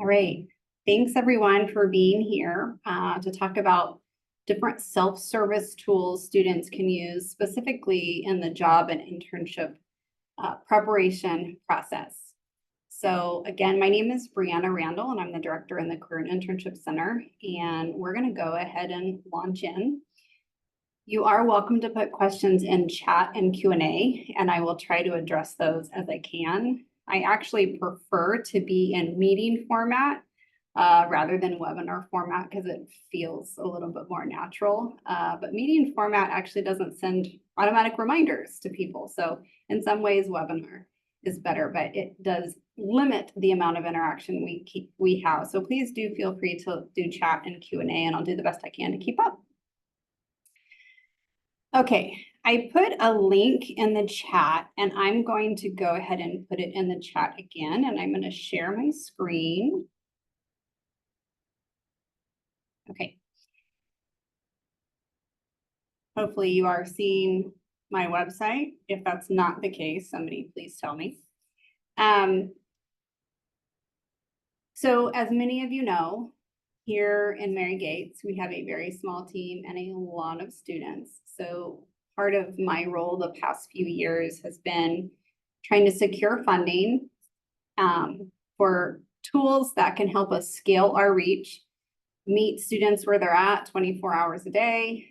All right. Thanks everyone for being here to talk about different self-service tools students can use specifically in the job and internship preparation process. So again, my name is Brianna Randall and I'm the director in the Career and Internship Center, and we're going to go ahead and launch in. You are welcome to put questions in chat and Q&A, and I will try to address those as I can. I actually prefer to be in meeting format rather than webinar format because it feels a little bit more natural. But meeting format actually doesn't send automatic reminders to people. So in some ways, webinar is better, but it does limit the amount of interaction we have. So please do feel free to do chat and Q&A, and I'll do the best I can to keep up. Okay, I put a link in the chat and I'm going to go ahead and put it in the chat again, and I'm going to share my screen. Okay. Hopefully you are seeing my website. If that's not the case, somebody please tell me. So as many of you know, here in Mary Gates, we have a very small team and a lot of students. So part of my role the past few years has been trying to secure funding for tools that can help us scale our reach, meet students where they're at 24 hours a day,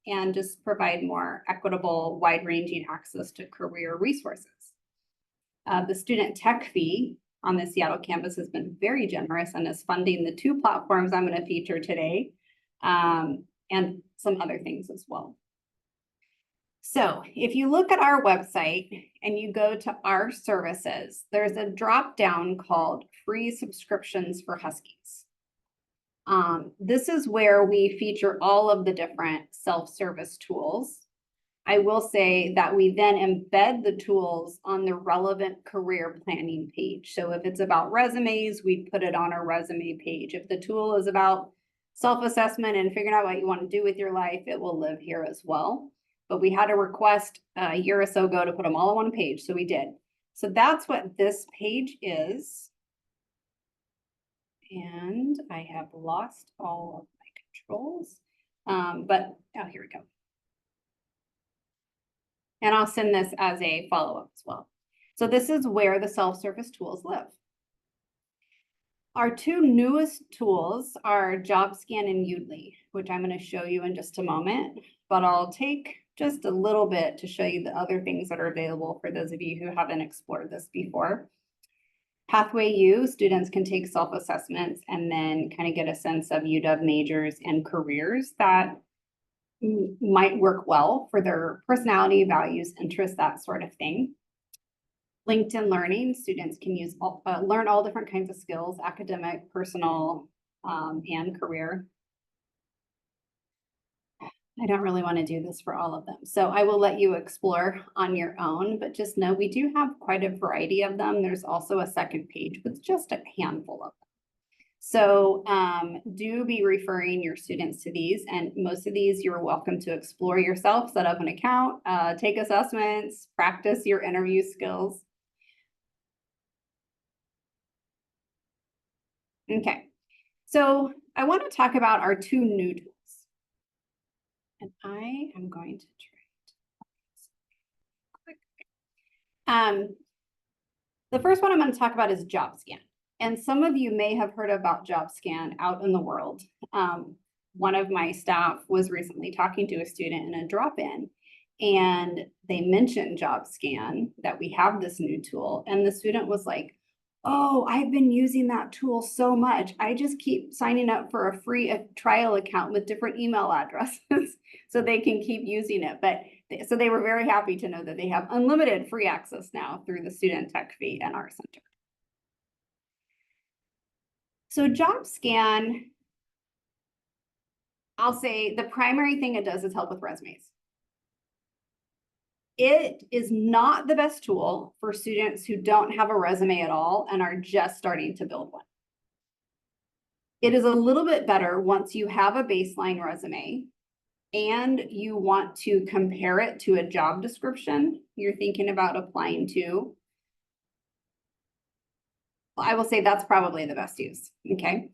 and just provide more equitable, wide-ranging access to career resources. The student tech fee on the Seattle campus has been very generous and is funding the 2 platforms I'm going to feature today, and some other things as well. So if you look at our website and you go to our services, there's a drop down called free subscriptions for Huskies. This is where we feature all of the different self-service tools. I will say that we then embed the tools on the relevant career planning page. So if it's about resumes, we put it on our resume page. If the tool is about self-assessment and figuring out what you want to do with your life, it will live here as well. But we had a request a year or so ago to put them all on one page, so we did. So that's what this page is. And I have lost all of my controls, but here we go. And I'll send this as a follow-up as well. So this is where the self-service tools live. Our 2 newest tools are JobScan and Udly, which I'm going to show you in just a moment, but I'll take just a little bit to show you the other things that are available for those of you who haven't explored this before. Pathway U, students can take self-assessments and then kind of get a sense of UW majors and careers that might work well for their personality, values, interests, that sort of thing. LinkedIn Learning, students can use learn all different kinds of skills, academic, personal, and career. I don't really want to do this for all of them, so I will let you explore on your own, but just know we do have quite a variety of them. There's also a second page with just a handful of them. So do be referring your students to these, and most of these you're welcome to explore yourself, set up an account, take assessments, practice your interview skills. Okay, so I want to talk about our 2 new tools. And I am going to try it. The first one I'm going to talk about is JobScan. And some of you may have heard about JobScan out in the world. One of my staff was recently talking to a student in a drop-in, and they mentioned JobScan, that we have this new tool. And the student was like, oh, I've been using that tool so much. I just keep signing up for a free trial account with different email addresses so they can keep using it. So they were very happy to know that they have unlimited free access now through the student tech fee and our center. So JobScan, I'll say the primary thing it does is help with resumes. It is not the best tool for students who don't have a resume at all and are just starting to build one. It is a little bit better once you have a baseline resume and you want to compare it to a job description you're thinking about applying to. I will say that's probably the best use, okay?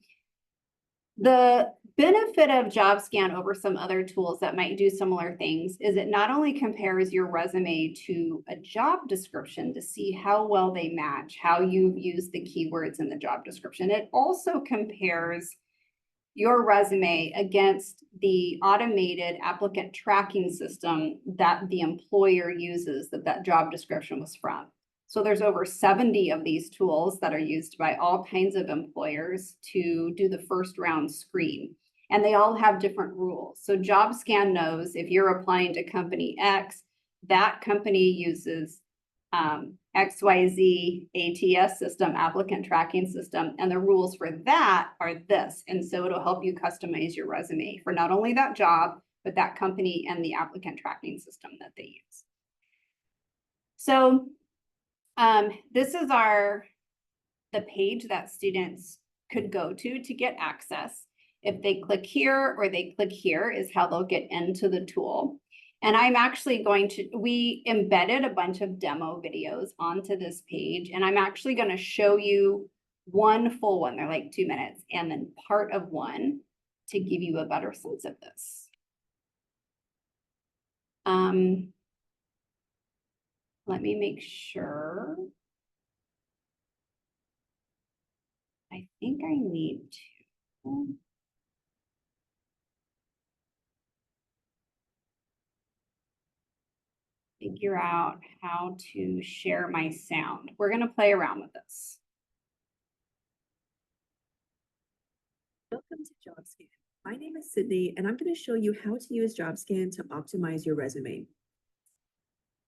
The benefit of JobScan over some other tools that might do similar things is it not only compares your resume to a job description to see how well they match, how you've used the keywords in the job description, it also compares your resume against the automated applicant tracking system that the employer uses that job description was from. So there's over 70 of these tools that are used by all kinds of employers to do the first round screen. And they all have different rules. So JobScan knows if you're applying to company X, that company uses XYZ ATS system, applicant tracking system, and the rules for that are this. And so it'll help you customize your resume for not only that job, but that company and the applicant tracking system that they use. So this is the page that students could go to get access. If they click here or they click here is how they'll get into the tool. And I'm actually we embedded a bunch of demo videos onto this page, and I'm actually going to show you one full one. They're like 2 minutes, and then part of one to give you a better sense of this. Let me make sure. I think I need to. Figure out how to share my sound. We're going to play around with this. Welcome to JobScan. My name is Sydney, and I'm going to show you how to use JobScan to optimize your resume.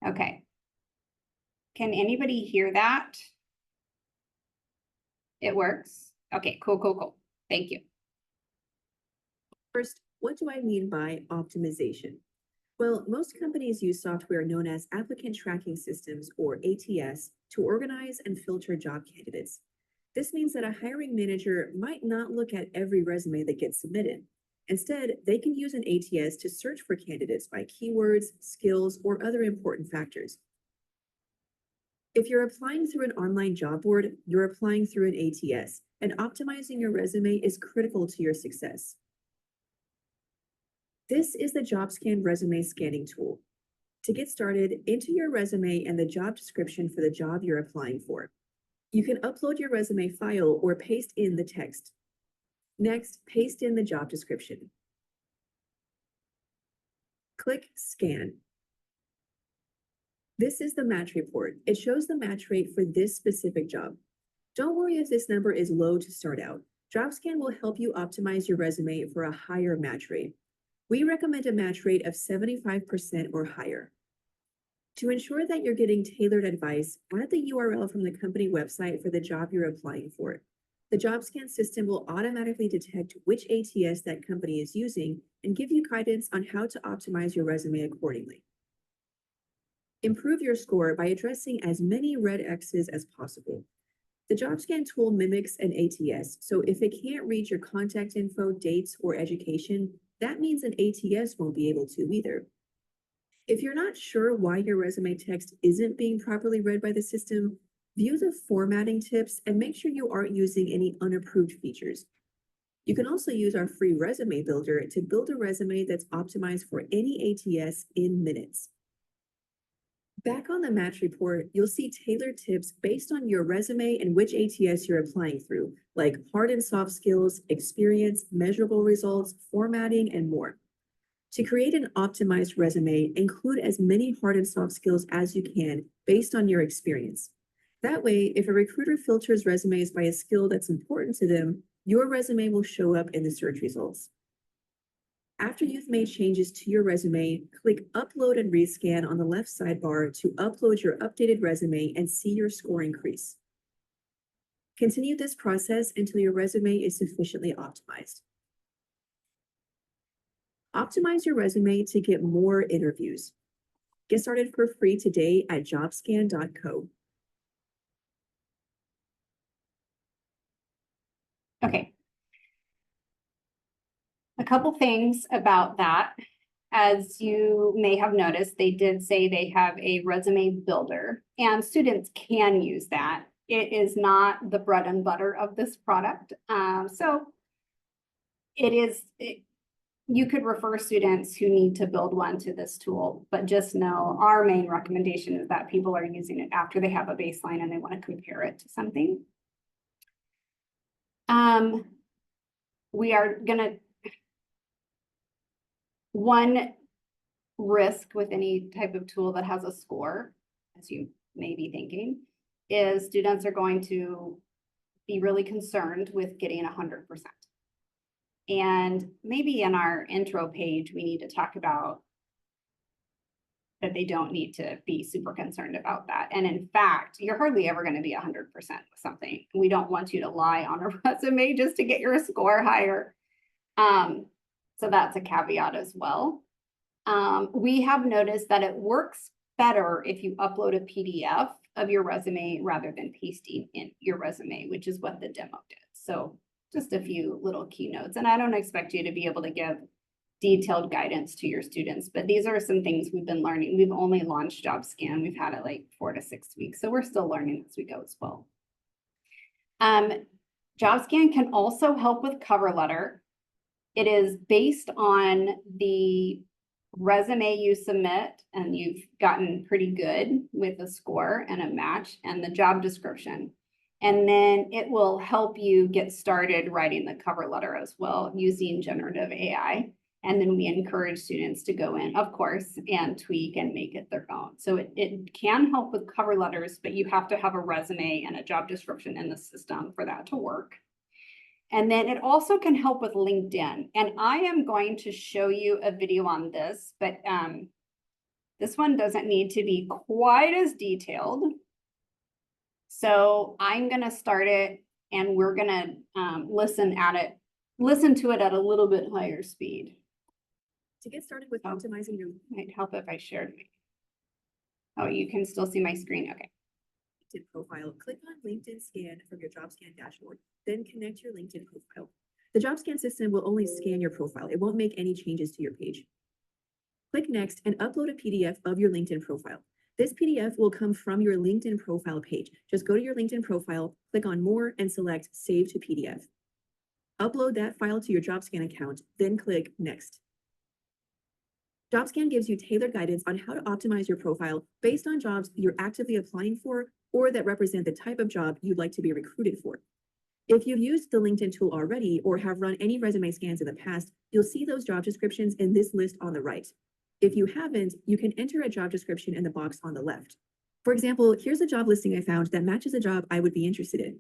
Okay. Can anybody hear that? It works? Okay, cool. Thank you. First, what do I mean by optimization? Well, most companies use software known as applicant tracking systems, or ATS, to organize and filter job candidates. This means that a hiring manager might not look at every resume that gets submitted. Instead, they can use an ATS to search for candidates by keywords, skills, or other important factors. If you're applying through an online job board, you're applying through an ATS, and optimizing your resume is critical to your success. This is the JobScan resume scanning tool. To get started, enter your resume and the job description for the job you're applying for. You can upload your resume file or paste in the text. Next, paste in the job description. Click Scan. This is the match report. It shows the match rate for this specific job. Don't worry if this number is low to start out. JobScan will help you optimize your resume for a higher match rate. We recommend a match rate of 75% or higher. To ensure that you're getting tailored advice, add the URL from the company website for the job you're applying for. The JobScan system will automatically detect which ATS that company is using and give you guidance on how to optimize your resume accordingly. Improve your score by addressing as many red X's as possible. The JobScan tool mimics an ATS, so if it can't read your contact info, dates, or education, that means an ATS won't be able to either. If you're not sure why your resume text isn't being properly read by the system, view the formatting tips and make sure you aren't using any unapproved features. You can also use our free resume builder to build a resume that's optimized for any ATS in minutes. Back on the match report, you'll see tailored tips based on your resume and which ATS you're applying through, like hard and soft skills, experience, measurable results, formatting, and more. To create an optimized resume, include as many hard and soft skills as you can based on your experience. That way, if a recruiter filters resumes by a skill that's important to them, your resume will show up in the search results. After you've made changes to your resume, click Upload and Rescan on the left sidebar to upload your updated resume and see your score increase. Continue this process until your resume is sufficiently optimized. Optimize your resume to get more interviews. Get started for free today at jobscan.co. Okay. A couple things about that. As you may have noticed, they did say they have a resume builder, and students can use that. It is not the bread and butter of this product. So you could refer students who need to build one to this tool, but just know our main recommendation is that people are using it after they have a baseline and they want to compare it to something. We are gonna, one risk with any type of tool that has a score, as you may be thinking, is students are going to be really concerned with getting 100%. And maybe in our intro page, we need to talk about that they don't need to be super concerned about that. And in fact, you're hardly ever going to be 100% with something. We don't want you to lie on a resume just to get your score higher. So that's a caveat as well. We have noticed that it works better if you upload a PDF of your resume rather than pasting in your resume, which is what the demo did. So just a few little keynotes. And I don't expect you to be able to give detailed guidance to your students, but these are some things we've been learning. We've only launched JobScan. We've had it like 4 to 6 weeks. So we're still learning as we go as well. JobScan can also help with cover letter. It is based on the resume you submit, and you've gotten pretty good with a score and a match, and the job description. And then it will help you get started writing the cover letter as well using generative AI. And then we encourage students to go in, of course, and tweak and make it their own. So it can help with cover letters, but you have to have a resume and a job description in the system for that to work. And then it also can help with LinkedIn. And I am going to show you a video on this, but this one doesn't need to be quite as detailed. So I'm going to start it, and we're going to listen to it at a little bit higher speed. To get started with optimizing your Might help if I shared. Oh, you can still see my screen. Okay. LinkedIn profile, click on LinkedIn Scan from your JobScan dashboard, then connect your LinkedIn profile. The JobScan system will only scan your profile. It won't make any changes to your page. Click Next and upload a PDF of your LinkedIn profile. This PDF will come from your LinkedIn profile page. Just go to your LinkedIn profile, click on More, and select Save to PDF. Upload that file to your JobScan account, then click Next. JobScan gives you tailored guidance on how to optimize your profile based on jobs you're actively applying for or that represent the type of job you'd like to be recruited for. If you've used the LinkedIn tool already or have run any resume scans in the past, you'll see those job descriptions in this list on the right. If you haven't, you can enter a job description in the box on the left. For example, here's a job listing I found that matches a job I would be interested in.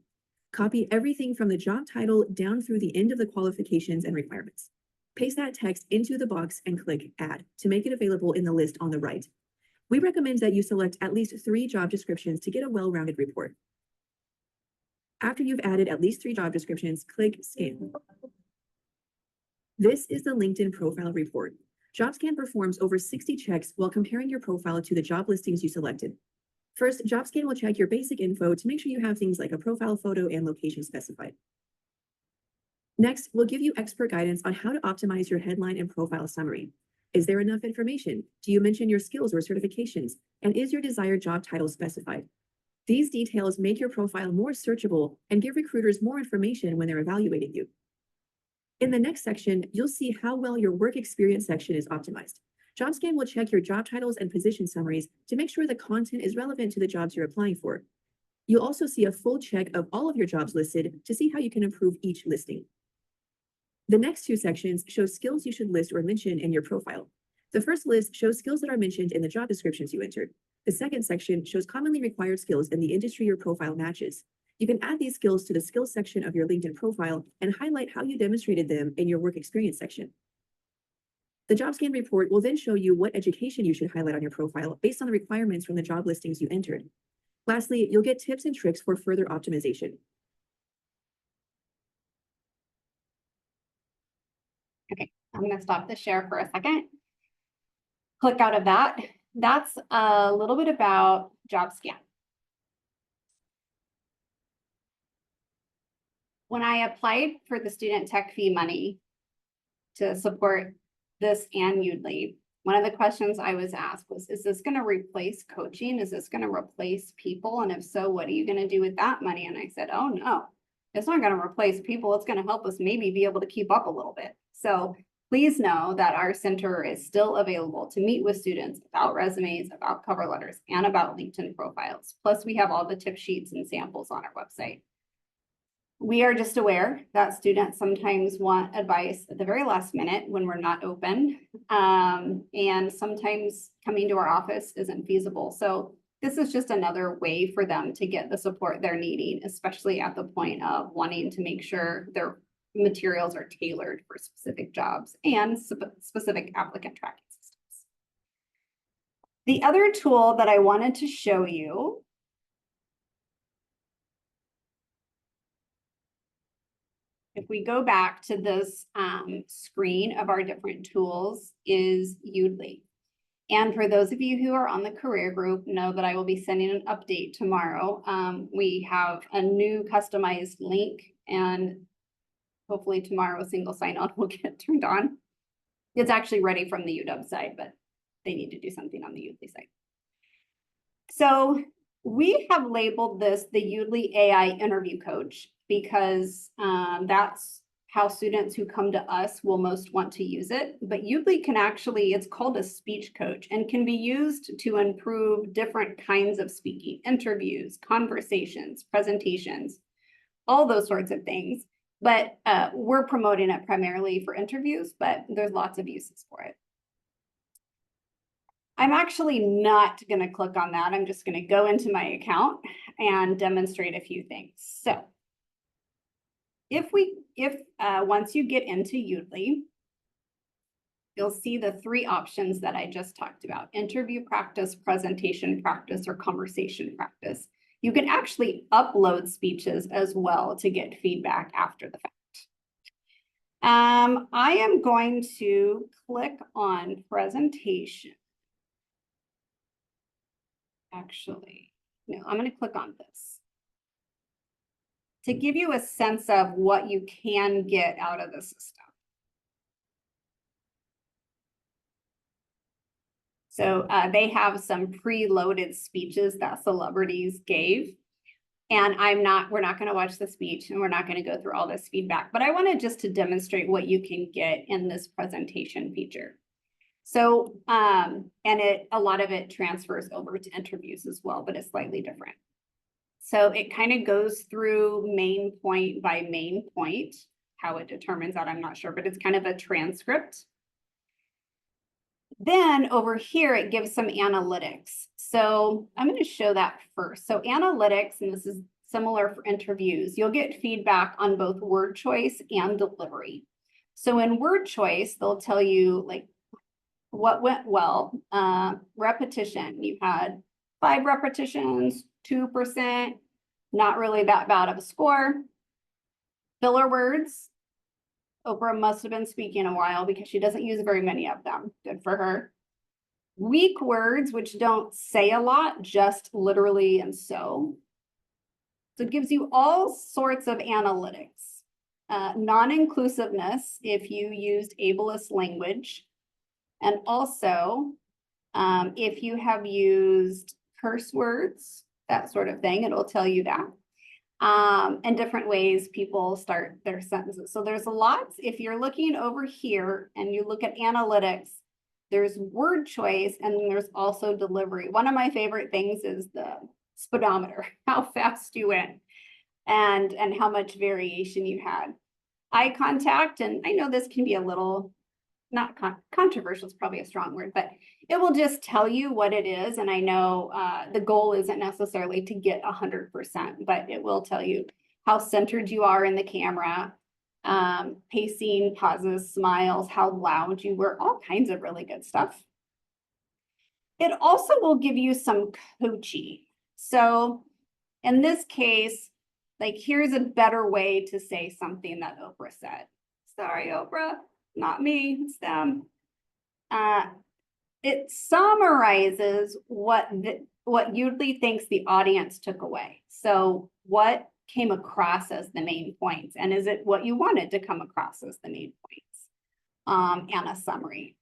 Copy everything from the job title down through the end of the qualifications and requirements. Paste that text into the box and click Add to make it available in the list on the right. We recommend that you select at least 3 job descriptions to get a well-rounded report. After you've added at least 3 job descriptions, click Scan. This is the LinkedIn profile report. JobScan performs over 60 checks while comparing your profile to the job listings you selected. First, JobScan will check your basic info to make sure you have things like a profile photo and location specified. Next, we'll give you expert guidance on how to optimize your headline and profile summary. Is there enough information? Do you mention your skills or certifications? And is your desired job title specified? These details make your profile more searchable and give recruiters more information when they're evaluating you. In the next section, you'll see how well your work experience section is optimized. JobScan will check your job titles and position summaries to make sure the content is relevant to the jobs you're applying for. You'll also see a full check of all of your jobs listed to see how you can improve each listing. The next 2 sections show skills you should list or mention in your profile. The first list shows skills that are mentioned in the job descriptions you entered. The second section shows commonly required skills in the industry your profile matches. You can add these skills to the skills section of your LinkedIn profile and highlight how you demonstrated them in your work experience section. The JobScan report will then show you what education you should highlight on your profile based on the requirements from the job listings you entered. Lastly, you'll get tips and tricks for further optimization. Okay, I'm going to stop the share for a second. Click out of that. That's a little bit about JobScan. When I applied for the student tech fee money to support this and Udemy, One of the questions I was asked was, is this going to replace coaching? Is this going to replace people? And if so, what are you going to do with that money? And I said, oh no, it's not going to replace people. It's going to help us maybe be able to keep up a little bit. So please know that our center is still available to meet with students about resumes, about cover letters, and about LinkedIn profiles. Plus, we have all the tip sheets and samples on our website. We are just aware that students sometimes want advice at the very last minute when we're not open. And sometimes coming to our office isn't feasible. So this is just another way for them to get the support they're needing, especially at the point of wanting to make sure their materials are tailored for specific jobs and specific applicant tracking systems. The other tool that I wanted to show you if we go back to this screen of our different tools is Udly. And for those of you who are on the career group, know that I will be sending an update tomorrow. We have a new customized link, and hopefully tomorrow a single sign-on will get turned on. It's actually ready from the UW side, but they need to do something on the Udly side. So we have labeled this the Udly AI interview coach because that's how students who come to us will most want to use it. But Udly can actually, it's called a speech coach and can be used to improve different kinds of speaking, interviews, conversations, presentations, all those sorts of things. But we're promoting it primarily for interviews, but there's lots of uses for it. I'm actually not going to click on that. I'm just going to go into my account and demonstrate a few things. So once you get into Udly, you'll see the three options that I just talked about: interview practice, presentation practice, or conversation practice. You can actually upload speeches as well to get feedback after the fact. I am going to click on presentation. Actually, no, I'm going to click on this to give you a sense of what you can get out of the system. So they have some preloaded speeches that celebrities gave. And we're not going to watch the speech and we're not going to go through all this feedback, but I wanted just to demonstrate what you can get in this presentation feature. So, a lot of it transfers over to interviews as well, but it's slightly different. So it kind of goes through main point by main point. How it determines that, I'm not sure, but it's kind of a transcript. Then over here, it gives some analytics. So I'm going to show that first. So analytics, and this is similar for interviews, you'll get feedback on both word choice and delivery. So in word choice, they'll tell you like what went well. Repetition, you had 5 repetitions, 2%, not really that bad of a score. Filler words, Oprah must have been speaking a while because she doesn't use very many of them. Good for her. Weak words, which don't say a lot, just literally and so. So it gives you all sorts of analytics. Non-inclusiveness, if you used ableist language. And also, if you have used curse words, that sort of thing, it'll tell you that. And different ways people start their sentences. So there's lots. If you're looking over here and you look at analytics, there's word choice and then there's also delivery. One of my favorite things is the speedometer, how fast you went and how much variation you had. Eye contact, and I know this can be a little, not controversial is probably a strong word, but it will just tell you what it is. And I know the goal isn't necessarily to get 100%, but it will tell you how centered you are in the camera, pacing, pauses, smiles, how loud you were, all kinds of really good stuff. It also will give you some coaching. So in this case, like here's a better way to say something that Oprah said. Sorry, Oprah. Not me, it's them. It summarizes what Udly thinks the audience took away. So what came across as the main points, and is it what you wanted to come across as the main points? And a summary.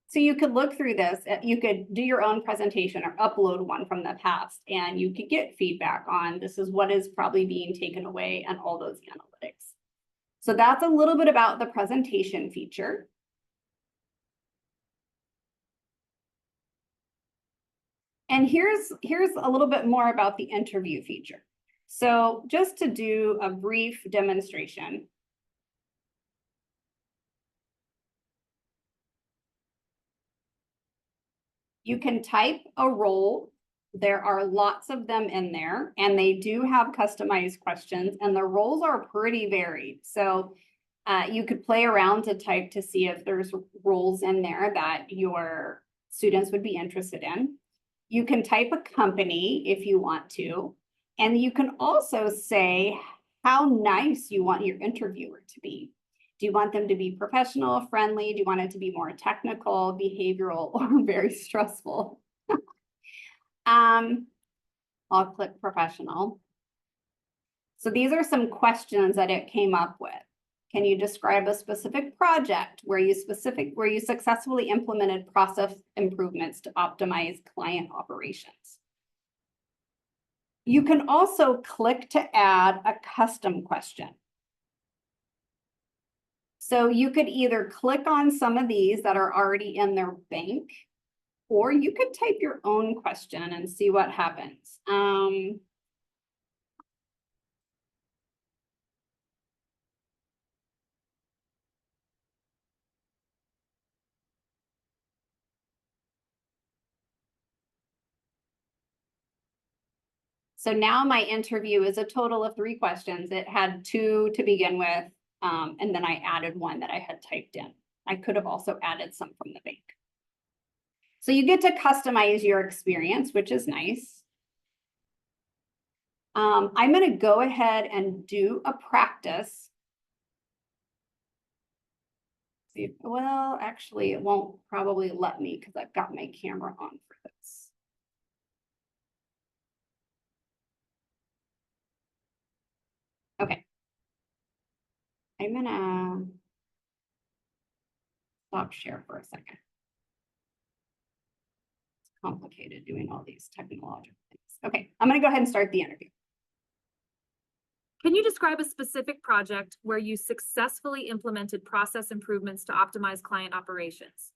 So you could look through this, you could do your own presentation or upload one from the past, and you could get feedback on this is what is probably being taken away and all those analytics. So that's a little bit about the presentation feature. And here's a little bit more about the interview feature. So just to do a brief demonstration. You can type a role. There are lots of them in there, and they do have customized questions, and the roles are pretty varied. So you could play around to type to see if there's roles in there that your students would be interested in. You can type a company if you want to, and you can also say how nice you want your interviewer to be. Do you want them to be professional, friendly? Do you want it to be more technical, behavioral, or very stressful? I'll click professional. So these are some questions that it came up with. Can you describe a specific project where you successfully implemented process improvements to optimize client operations? You can also click to add a custom question. So you could either click on some of these that are already in their bank, or you could type your own question and see what happens. So now my interview is a total of 3 questions. It had 2 to begin with, and then I added 1 that I had typed in. I could have also added some from the bank. So you get to customize your experience, which is nice. I'm going to go ahead and do a practice. See, well, actually, it won't probably let me because I've got my camera on for this. Okay. I'm gonna stop share for a second. It's complicated doing all these technological things. Okay, I'm gonna go ahead and start the interview. Can you describe a specific project where you successfully implemented process improvements to optimize client operations?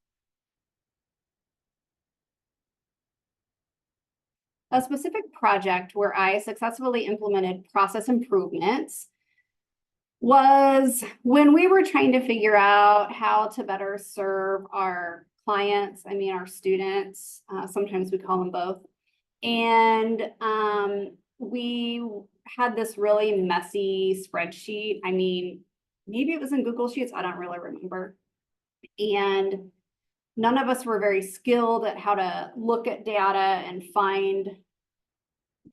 A specific project where I successfully implemented process improvements was when we were trying to figure out how to better serve our clients, our students, sometimes we call them both. And we had this really messy spreadsheet. Maybe it was in Google Sheets, I don't really remember. And none of us were very skilled at how to look at data and find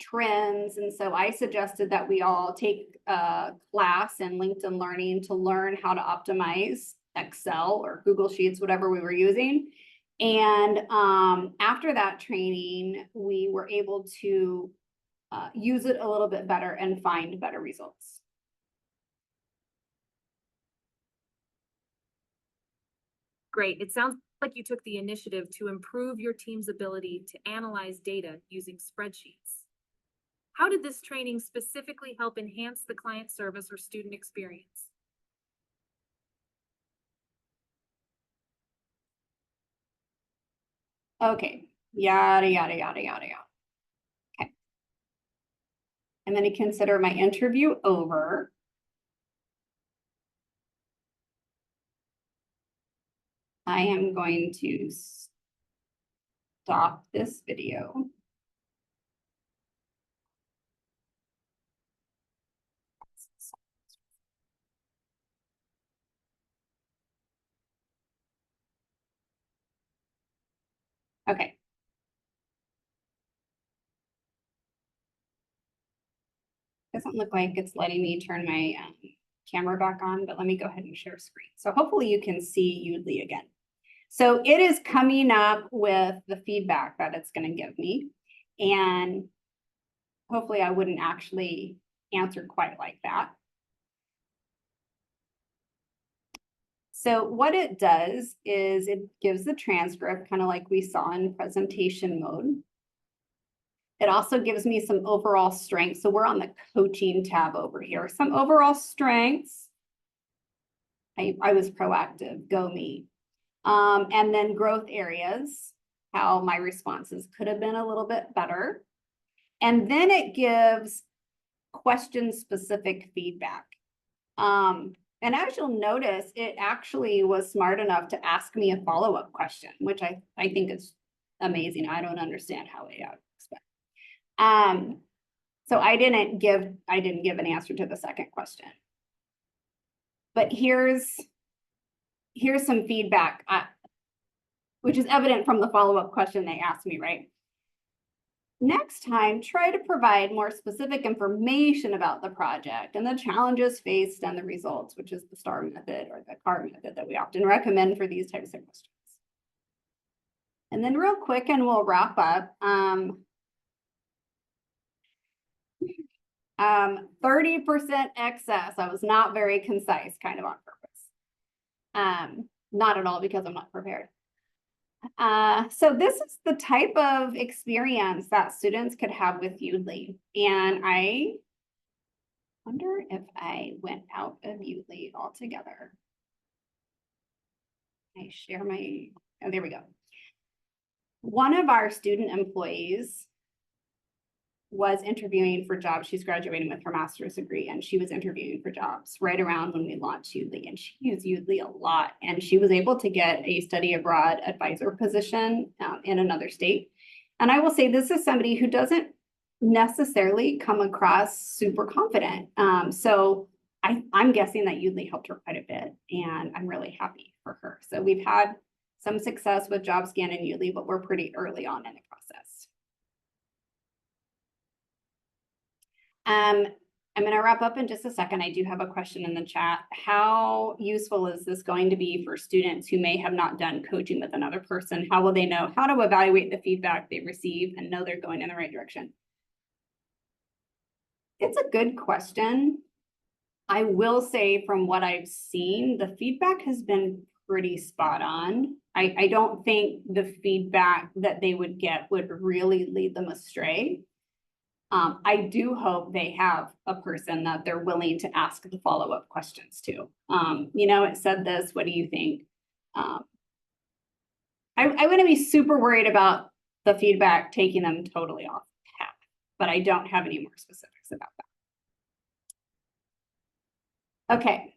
trends. And so I suggested that we all take a class in LinkedIn Learning to learn how to optimize Excel or Google Sheets, whatever we were using. And after that training, we were able to use it a little bit better and find better results. Great. It sounds like you took the initiative to improve your team's ability to analyze data using spreadsheets. How did this training specifically help enhance the client service or student experience? Okay, yada, yada, yada, yada, yada. Okay. I'm going to consider my interview over. I am going to stop this video. Okay. Doesn't look like it's letting me turn my camera back on, but let me go ahead and share screen. So hopefully you can see Udly again. So it is coming up with the feedback that it's going to give me. And hopefully I wouldn't actually answer quite like that. So what it does is it gives the transcript, kind of like we saw in presentation mode. It also gives me some overall strengths. So we're on the coaching tab over here. Some overall strengths. I was proactive, go me. And then growth areas, how my responses could have been a little bit better. And then it gives question-specific feedback. And as you'll notice, it actually was smart enough to ask me a follow-up question, which I think is amazing. I don't understand how AI works, but so I didn't give an answer to the second question. But here's some feedback, which is evident from the follow-up question they asked me, right? Next time, try to provide more specific information about the project and the challenges faced and the results, which is the STAR method or the CAR method that we often recommend for these types of questions. And then real quick, and we'll wrap up. 30% excess. I was not very concise, kind of on purpose. Not at all, because I'm not prepared. So this is the type of experience that students could have with Udly. And I wonder if I went out of Udly altogether. I share my, oh, there we go. One of our student employees was interviewing for jobs. She's graduating with her master's degree, and she was interviewing for jobs right around when we launched Udly, and she used Udly a lot, and she was able to get a study abroad advisor position in another state. And I will say, this is somebody who doesn't necessarily come across super confident. So I'm guessing that Udly helped her quite a bit, and I'm really happy for her. So we've had some success with JobScan and Udly, but we're pretty early on in the process. I'm going to wrap up in just a second. I do have a question in the chat. How useful is this going to be for students who may have not done coaching with another person? How will they know how to evaluate the feedback they receive and know they're going in the right direction? It's a good question. I will say, from what I've seen, the feedback has been pretty spot on. I don't think the feedback that they would get would really lead them astray. I do hope they have a person that they're willing to ask the follow-up questions to. You know, it said this, what do you think? I wouldn't be super worried about the feedback taking them totally off path, but I don't have any more specifics about that. Okay,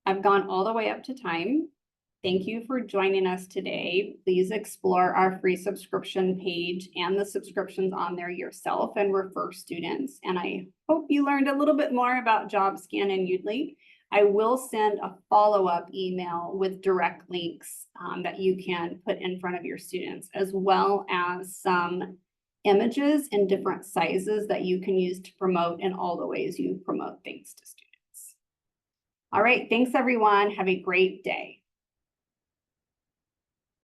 I've gone all the way up to time. Thank you for joining us today. Please explore our free subscription page and the subscriptions on there yourself and refer students. And I hope you learned a little bit more about JobScan and Udly. I will send a follow-up email with direct links that you can put in front of your students, as well as some images in different sizes that you can use to promote in all the ways you promote things to students. All right, thanks everyone. Have a great day.